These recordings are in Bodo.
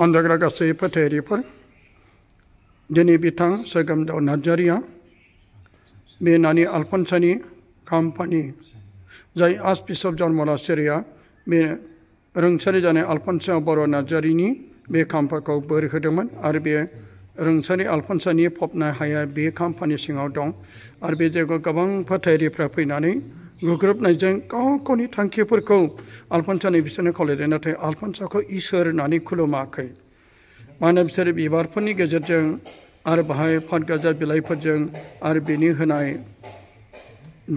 अनजाग्रा गासै फोथायारिफोर दिनै बिथां सोगोमदाव नार्जारिया बे नानि आलफनसानि खाम्फानि जाय आर्चबिशप जन्मला सिरिया बे रोंसारि जानाय आलफनसा बर' नार्जारिनि बे खाम्फाखौ बोर होदोंमोन आरो बे रोंसारि आलफनसानि फबनाय हाया बे खाम्फानि सिङाव दं आरो बे जायगायाव गोबां फोथायारिफ्रा फैनानै गुग्रोबनायजों गाव गावनि थांखिफोरखौ आलफनसानि बिसोरनो खावलायदों नाथाय आलफनसाखौ इसोर होननानै खुलुमाखै मानोना बिसोर बिबारफोरनि गेजेरजों आरो बाहाय फातगाजा बिलाइफोरजों आरो बेनि होनाय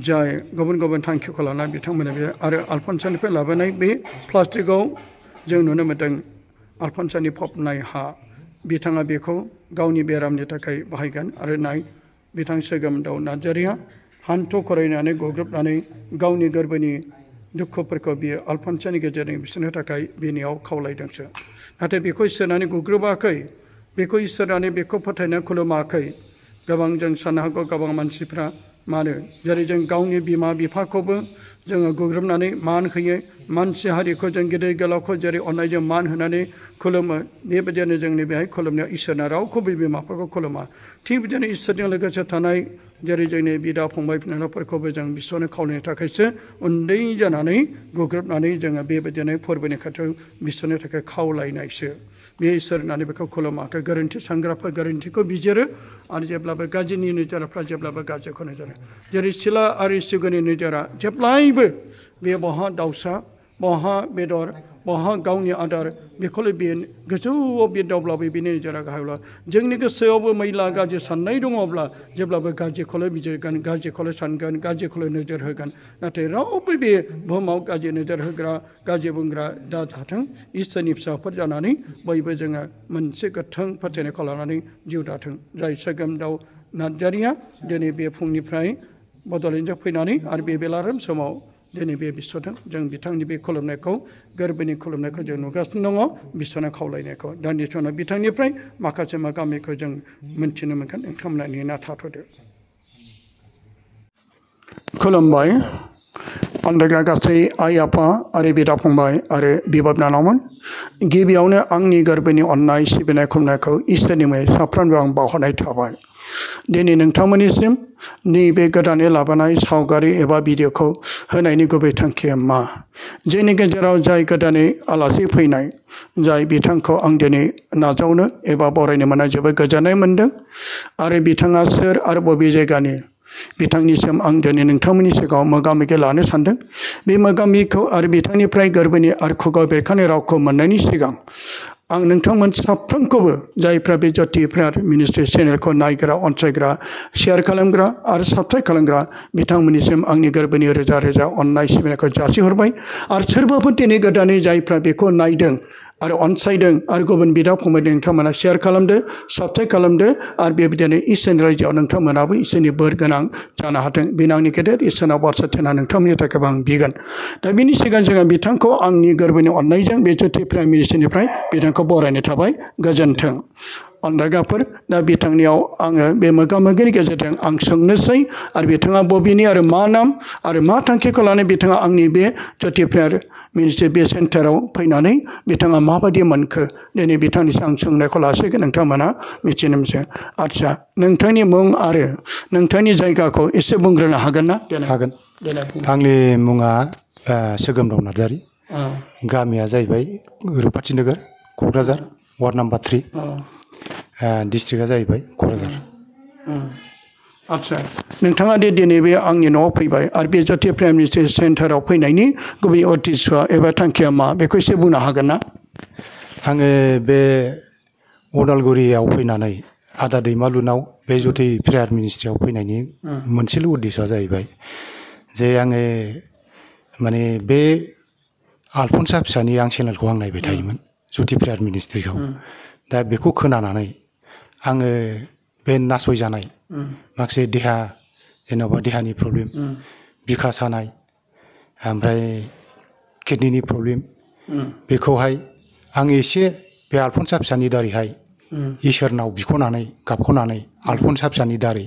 जाय गुबुन गुबुन थांखिखौ लानानै बिथांमोना बे आरो आलफनसानिफ्राय लाबोनाय बे प्लास्टिकआव जों नुनो मोन्दों आलफनसानि फबनाय हा बिथाङा बेखौ गावनि बेरामनि थाखाय बाहायगोन आरो नाय बिथां सोगोमदाव नार्जारिया हान्थु खरायनानै गुग्रोबनानै गावनि गोरबोनि दुखुफोरखौ बियो आलफनसानि गेजेरजों बिसोरनो थाखाय बिनियाव खावलायदोंसो नाथाय बेखौ इसोरनानै गुग्रोबाखै बेखौ इसोरनानै बेखौ फोथायनो खुलुमाखै गोबां जों साननो हागौ गोबां मानसिफ्रा मानो जेरै जों गावनि बिमा बिफाखौबो जोङो गुग्रोबनानै मान होयो मानसि हारिखौ जों गेदेर गोलावखौ जेरै अननायजों मान होनानै खुलुमो बेबायदिनो जोंनि बेहाय खुलुमनायाव इसोरना रावखौबो बिमा बिफाखौ खुलुमा थिग बिदिनो इसोरजों लोगोसे थानाय जेरै जोंनि बिदा फंबाय बिनानावफोरखौबो जों बिसोरनो खावलायनो थाखायसो उन्दै जानानै गुग्रोबनानै जोङो बेबायदिनो फोरबोनि खाथियाव बिसोरनो थाखाय खावलायनायसो बे इसोर होननानै बेखौ खुलुमाखै गोरोन्थि सानग्राफ्रा गोरोन्थिखौ बिजिरो आरो जेब्लाबो गाज्रिनि नोजोरफ्रा जेब्लाबो गाज्रिखौ नोजोरो जेरै सिला आरो सिगुननि नोजोरा जेब्लायबो बे बहा दाउसा बहा बेदर बहा गावनि आदार बेखौल' बे गोजौआव बिरदावब्लाबो बिनि नोजोरा गाहायब्ला जोंनि गोसोआवबो मैला गाज्रि साननाय दङब्ला जेब्लाबो गाज्रिखौल' बिजिरगोन गाज्रिखौल' सानगोन गाज्रिखौल' नोजोर होगोन नाथाय रावबो बे बुहुमाव गाज्रि नोजोर होग्रा गाज्रि बुंग्रा दा थाथों इसोरनि फिसाफोर जानानै बयबो जोङो मोनसे गोथों फोथायनायखौ लानानै जिउ दाथों जाय सोगोमदाव नार्जारिया दिनै बे फुंनिफ्राय बड'लेण्डआव फैनानै आरो बे बेलारोम समाव दिनै बे बिस्वजों जों बिथांनि बे खुलुमनायखौ गोरबोनि खुलुमनायखौ जों नुगासिनो दङ बिस्वनो खावलायनायखौ दानि समाव बिथांनिफ्राय माखासे मोगामोगिखौ जों मोनथिनो मोनगोन नोंथांमोना नेना थाथ'दो खुलुमबाय अनदायग्रा गासै आइ आफा आरो बिदा फंबाय आरो बिब' बिनानावमोन गिबियावनो आंनि गोरबोनि अननाय सिबिनाय खुलुमनायखौ इसोरनि मुङै साफ्रोमबो आं बावहरनाय थाबाय दिनै नोंथांमोननिसिम नैबे गोदानै लाबोनाय सावगारि एबा भिडिअखौ होनायनि गुबै थांखिया मा जोंनि गेजेराव जाय गोदानै आलासि फैनाय जाय बिथांखौ आं दिनै नाजावनो एबा बरायनो मोननाय जोबोद गोजोननाय मोनदों आरो बिथाङा सोर आरो बबे जायगानि बिथांनिसिम आं दिनै नोंथांमोननि सिगाङाव मोगा-मोगि लानो सानदों बे मोगा-मोगिखौ आरो बिथांनिफ्राय गोरबोनि आरो खुगायाव बेरखांनाय रावखौ मोननायनि सिगां आं नोंथांमोन साफ्रोमखौबो जायफ्रा बे ज्योति प्रेयार मिनिस्ट्रि चेनेलखौ नायग्रा अनसायग्रा शेयार खालामग्रा आरो साबस्क्राइब खालामग्रा बिथांमोननिसिम आंनि गोरबोनि रोजा रोजा अननाय सिबिनायखौ जासिहरबाय आरो सोरबाफोर दिनै गोदानै जायफ्रा बेखौ नायदों आरो अनसायदों आरो गुबुन बिदा फंबाय नोंथांमोना शेयार खालामदो साबस्क्राइब खालामदो आरो बेबायदिनो इसोरनि रायजोआव नोंथांमोनाबो इसोरनि बोर गोनां जानो हाथों बेनो आंनि गेदेर इसोरनाव बारसा थेना नोंथांमोननि थाखायबो आं बिगोन दा बिनि सिगां जोङो बिथांखौ आंनि गोरबोनि अननायजों बे ज्योति प्रेयार मिनिस्ट्रिनिफ्राय बिथांखौ बरायनाय थाबाय गोजोन्थों अनदायग्राफोर दा बिथांनियाव आङो बे मोगा-मोगिनि गेजेरजों आं सोंनोसै आरो बिथाङा बबेनि आरो मा नाम आरो मा थांखिखौ लानानै बिथाङा आंनि बे ज्योति प्रेयार मिनिस्ट्रि बे सेन्टाराव फैनानै बिथाङा माबायदि मोनखो दिनै बिथांनिसिम आं सोंनायखौ लासिगोन नोंथांमोना मिथिनो मोनसै आदसा नोंथांनि मुं आरो नोंथांनि जायगाखौ एसे बुंग्रोनो हागोन ना हागोन आंनि मुङा सोगोमदाव नार्जारि गामिया जाहैबाय रुपाथि नोगोर क'क्राझार वार्ड नाम्बार 3 डिस्ट्रिक्टआ जाहैबाय क'क्राझार आदसा नोंथाङा दि दिनै बे आंनि न'आव फैबाय आरो बे ज्योति प्रेयार मिनिस्ट्रि सेन्टाराव फैनायनि गुबै उद्देश्यआ एबा थांखिया मा बेखौ एसे बुंनो हागोन ना आङो बे अदालगुरियाव फैनानै आदा दैमालुनाव बे ज्योति प्रेयार मिनिस्ट्रियाव फैनायनि मोनसेल' उद्देश्यआ जाहैबाय जे आङो माने बे आलफनसा फिसानि आं चेनेलखौ आं नायबाय थायोमोन ज्योति प्रेयार मिनिस्ट्रिखौ दा बेखौ खोनानानै आङो बे नासयजानाय माखासे जेन'बा देहानि प्रब्लेम बिखा सानाय ओमफ्राय किडनिनि प्रब्लेम बेखौहाय आं एसे बे आलफनसा फिसानि दारैहाय इसोरनाव बिख'नानै गाबख'नानै आलफनसा फिसानि दारै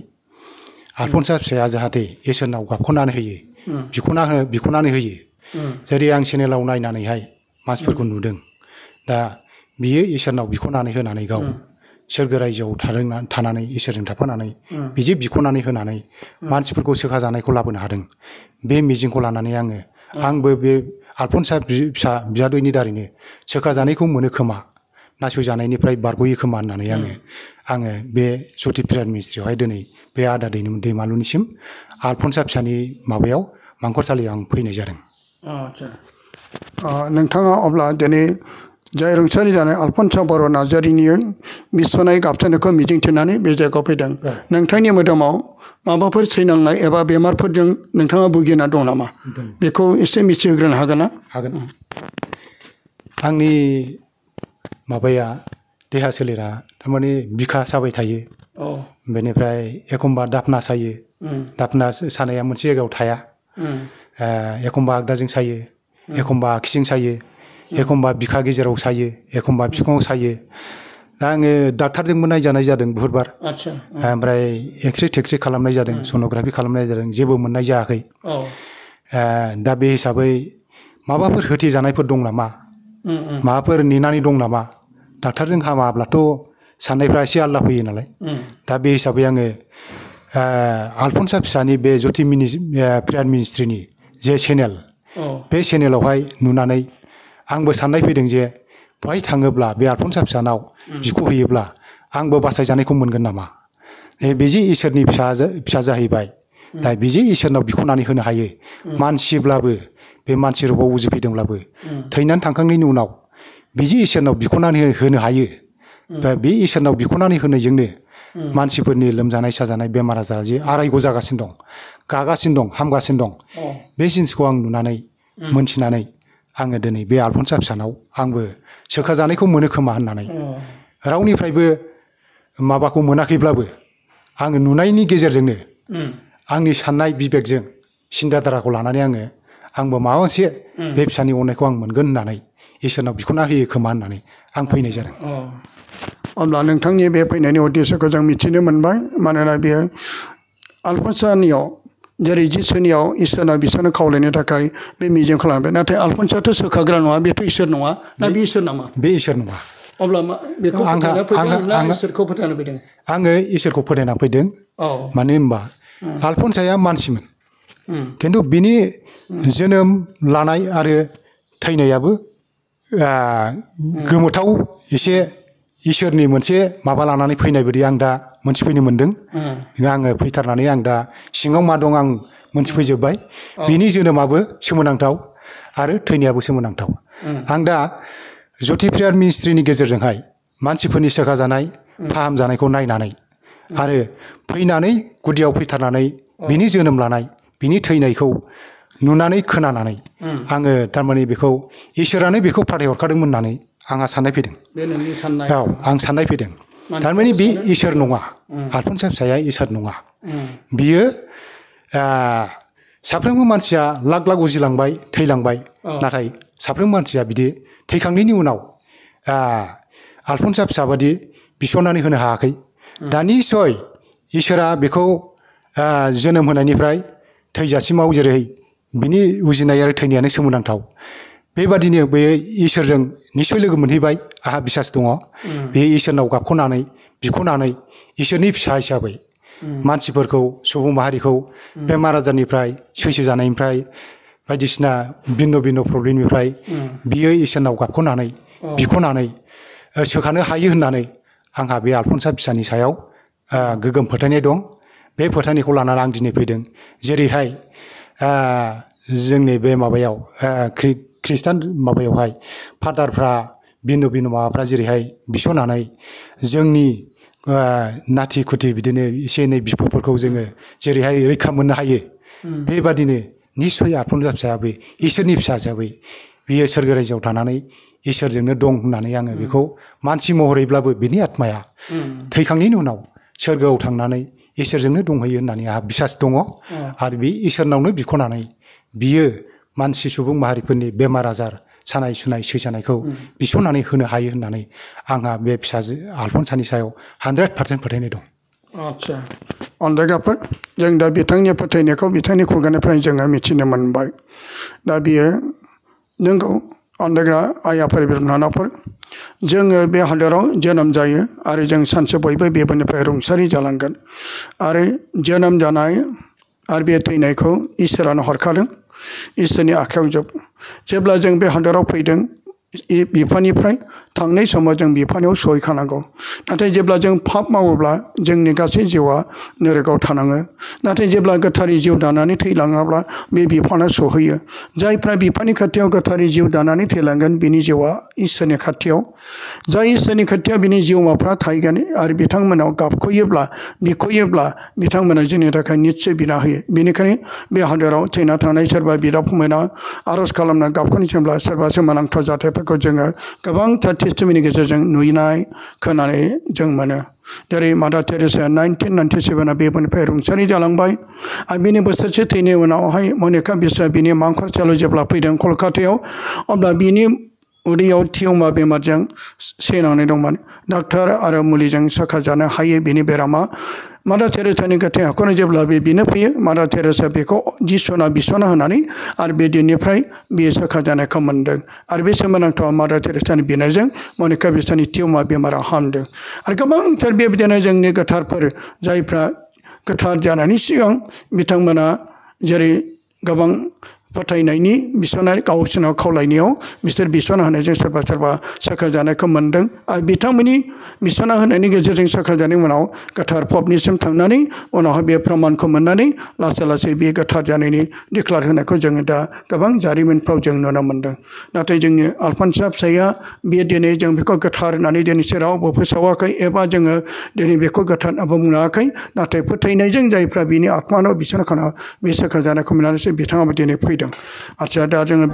आलफनसा फिसाया जाहाथे इसोरनाव गाबख'नानै होयो बिख'नानै होयो जेरै आं चेनेलाव नायनानैहाय मानसिफोरखौ नुदों दा बियो इसोरनाव बिख'नानै होनानै गाव सोरगो रायजोआव थानानै इसोरजों थाफानानै बिदि बिख'नानै होनानै मानसिफोरखौ सोखाजानायखौ लाबोनो हादों। बे मिजिंखौ लानानै आंबो बे आलफनसा फिसा बियादैनि दारैनो सोखाजानायखौ मोनो खोमा, नासयजानायनिफ्राय बारग'यो खोमा होननानै आङो बे ज्यति प्रेयार मिनिस्ट्रियावहाय दिनै बे आदा दैमालुनिसिम आलफनसा फिसानि माबायाव मांखरसालियाव आं फैनाय जादों। नोंथाङा अब्ला दिनै जाय रुंसारि जानाय आलफनसा बर' नार्जारिनि मिसनाय गाबजानायखौ मिजिंथिनानै बे जायगायाव फैदों। नोंथांनि मोदोमाव माबाफोर सैनांनाय एबा बेमारफोरजों नोंथाङा भुगिना दं नामा? बेखौ एसे मिथिहोग्रोनो हागोन ना? हागोन। आंनि माबाया देहा सोलेरा थारमाने बिखा साबाय थायो। बेनिफ्राय एखमबा दाफना सायो। दाफना सानाया मोनसे जायगायाव थाया। एखमबा आगदाजों सायो, एखमबा आगसिजों सायो, एखमबा बिखा गेजेराव सायो, एखमबा बिखुङाव सायो। दा आङो डाक्टारजोंबो नायजानाय जादों बुहुदबार। ओमफ्राय एक्सरे टेक्सरे खालामनाय जादों, सन'ग्राफि खालामनाय जादों, जेबो मोननाय जायाखै। दा बे हिसाबै माबाफोर होथेजानायफोर दं नामा, माबाफोर नेनानै दं नामा, डाक्टारजों हामाब्लाथ' साननायफ्रा एसे आलदा फैयो नालाय। दा बे हिसाबै आङो आलफनसा फिसानि बे ज्यति प्रेयार मिनिस्ट्रिनि जे चेनेल, बे चेनेलावहाय नुनानै आंबो साननाय फैदों जे बहाय थाङोब्ला बे आलफनसा फिसानाव बिख' हैयोब्ला आंबो बासायजानायखौ मोनगोन नामा। बेजे इसोरनि फिसा जाहैबाय। दा बेजे इसोरनाव बिख'नानै होनो हायो। मानसिब्लाबो बे मानसि रूपाव उजिफैदोंब्लाबो थैनानै थांखांनायनि उनाव बेजे इसोरनाव बिख'नानै होनो हायो। दा बे इसोरनाव बिख'नानै होनायजोंनो मानसिफोरनि लोमजानाय साजानाय बेमार आजारा जे आरायग' जागासिनो दं, गागासिनो दं, हामगासिनो दं। बे जिनिसखौ आं नुनानै मोनथिनानै आङो दिनै बे आलफनसा फिसानाव आंबो सोखाजानायखौ मोनो खोमा होननानै रावनिफ्रायबो माबाखौ मोनाखैब्लाबो आङो नुनायनि गेजेरजोंनो आंनि साननाय बिबेकजों सिन्ताधाराखौ लानानै आंबो माबा मोनसे बे फिसानि अननायखौ आं मोनगोन होननानै इसोरनाव बिख'ना होयो खोमा होननानै आं फैनाय जादों। अब्ला नोंथांनि बे फैनायनि उद्देश्यखौ जों मिथिनो मोनबाय। मानोना बेयो आलफनसानियाव जेरै जिसुनियाव इसोरना बिसोरनो खावलायनो थाखाय बे मिजिं खालामबाय। नाथाय आलफनसायाथ' सोखाग्रा नङा, बेथ' इसोर नङा ना? बे इसोर नामा? बे इसोर नङा। अब्ला बेखौ फोथायना फैदों ना इसोरखौ फोथायना फैदों? आङो इसोरखौ फोथायना फैदों। मानो होनबा आलफनसाया मानसिमोन, खिन्थु बिनि जोनोम लानाय आरो थैनायाबो गोमोथाव एसे इसोरनि मोनसे माबा लानानै फैनाय बायदि आं दा मोनथिफैनो मोनदों। आङो फैथारनानै आं दा सिङाव मा दं आं मोनथिफैजोब्बाय। बिनि जोनोमाबो सोमोनांथाव आरो थैनायाबो सोमोनांथाव। आं दा ज्यति प्रेयार मिनिस्ट्रिनि गेजेरजोंहाय मानसिफोरनि सोखाजानाय, फाहामजानायखौ नायनानै आरो फैनानै गुदियाव फैथारनानै बिनि जोनोम लानाय, बिनि थैनायखौ नुनानै खोनानानै आङो थारमाने बेखौ इसोरानो बेखौ फाथायहरखादोंमोन होननानै आंहा साननाय फैदों। बे नोंनि साननाय? औ, आं साननाय फैदों। थारमाने बे इसोर नङा, आलफनसा फिसाया इसोर नङा। बियो साफ्रोमबो मानसिया लाख लाख उजिलांबाय, थैलांबाय। नाथाय साफ्रोमबो मानसिया बिदि थैखांनायनि उनाव आलफनसा फिसाबादि बिस'नानै होनो हायाखै। दा निस्सय इसोरा बेखौ जोनोम होनायनिफ्राय थैजासिमाव जेरै बिनि उजिनाय आरो थैनायानो सोमोनांथाव, बेबादिनो बे इसोरजों निस्सय लोगो मोनहैबाय, आंहा बिसास दङ। बे इसोरनाव गाबख'नानै बिख'नानै इसोरनि फिसा हिसाबै मानसिफोरखौ, सुबुं माहारिखौ बेमार आजारनिफ्राय, सैसो जानायनिफ्राय, बायदिसिना भिन्न भिन्न प्रब्लेमनिफ्राय बियो इसोरनाव गाबख'नानै बिख'नानै सोखानो हायो होननानै आंहा बे आलफनसा फिसानि सायाव गोगोम फोथायनाय दं। बे फोथायनायखौ लानानै आं दिनै फैदों। जेरैहाय जोंनि बे माबायाव खृष्टान माबायावहाय फादारफ्रा भिन्न भिन्न माबाफ्रा जेरैहाय बिस'नानै जोंनि नाथि खुथि बिदिनो एसे एनै बिपदफोरखौ जोङो जेरैहाय रैखा मोननो हायो, बेबादिनो निस्सय आलफनसा फिसायाबो इसोरनि फिसा हिसाबै बियो सोरगो रायजोआव थानानै इसोरजोंनो दं होननानै आङो बेखौ मानसि महरैब्लाबो बिनि आत्माया थैखांनायनि उनाव सोरगोआव थांनानै इसोरजोंनो दंहैयो होननानै आंहा बिसास दङ। आरो बे इसोरनावनो बिख'नानै बियो मानसि सुबुं माहारिफोरनि बेमार आजार, सानाय सुनाय, सैजानायखौ बिस'नानै होनो हायो होननानै आंहा बे फिसाजो आलफनसानि सायाव 100% फोथायनाय दं। आदसा अनदायगाफोर, जों दा बिथांनि फोथायनायखौ बिथांनि खुगानिफ्राय जोङो मिथिनो मोनबाय। दा बियो नोंगौ अनदायग्रा आइ आफा बिनानावफोर, जोङो बे हादराव जोनोम जायो आरो जों सानसे बयबो बे बुहुमनिफ्राय रुंसारि जालांगोन आरो जोनोम जानाय आरो बे थैनायखौ इसोरानो हरखादों इसोरनि आखायाव जोब जेब्ला जों बे हादराव फैदों बिफानिफ्राय थांनाय समाव जों बिफानियाव सहैखानांगौ नाथाय जेब्ला जों पाप मावोब्ला जोंनि गासै जिउआ नरकाव थानाङो नाथाय जेब्ला गोथारै जिउ दानानै थैलाङाब्ला बे बिफाना सहैयो जायफ्रा बिफानि खाथियाव गोथारै जिउ दानानै थैलांगोन बिनि जिउआ इसोरनि खाथियाव जाय इसोरनि खाथियाव बिनि जिउमाफ्रा थाहैगोन आरो बिथांमोनाव गाबखयोब्ला बिखयोब्ला बिथांमोना जोंनि थाखाय निस्सय बिना होयो बेनिखायनो बे हादराव थैना थानाय सोरबा बिदा फंबायना आरज खालामना गाबखनोसैब्ला सोरबा सोमोनांथाव जाथायफोरखौ जोङो गोबांथार टेस्टिमनि गेजेरजों नुनाय खोनानाय जों मोनो जेरै मादार टेरेसाया 1997 बे बुहुमनिफ्राय रुंसारि जालांबाय आरो बिनि बोसोरसे थैनाय उनावहाय मनिका बिस्वा बिनि मांखरसालियाव जेब्ला फैदों कलकातायाव अब्ला बिनि उदैयाव टिउमार बेमारजों सैनानै दंमोन डाक्टार आरो मुलिजों सोखाजानो हायै बिनि बेरामा मादार टेरेसानि गोथै हाखौनो जेब्ला बिनो फैयो मादार टेरेसा बेखौ जिसना बिसना होनानै आरो बे दिननिफ्राय बियो सोखाजानायखौ मोन्दों आरो बे सोमोनांथाव मादार टेरेसानि बिनायजों मनिका बिस्वानि टिउमार बेमारा हामदों आरो गोबांथार बेबायदिनो जोंनि गोथारफोर जायफ्रा गोथार जानायनि सिगां बिथांमोना जेरै गोबां फोथायनायनि बिसनाय गावसोरनाव खावलायनायाव बिसोर बिसना होनायजों सोरबा सोरबा सोखाजानायखौ मोन्दों आरो बिथांमोननि बिसना होनायनि गेजेरजों सोखाजानायनि उनाव गोथार पबनिसिम थांनानै उनावहाय बे प्रमानखौ मोननानै लासै लासै बे गोथार जानायनि डिक्लार होनायखौ जोङो दा गोबां जारिमिनफ्राव जों नुनो मोन्दों नाथाय जोंनि आलफानसा फिसाया बे दिनै जों बेखौ गोथार होननानै दिनैसो रावबो फोसावाखै एबा जोङो दिनै बेखौ गोथार होननाबो बुङाखै नाथाय फोथायनायजों जायफ्रा बिनि आत्मानाव बिसना खाना बे सोखाजानायखौ मोननानैसो बिथाङाबो दिनै फैदों आच्छा दा जोङो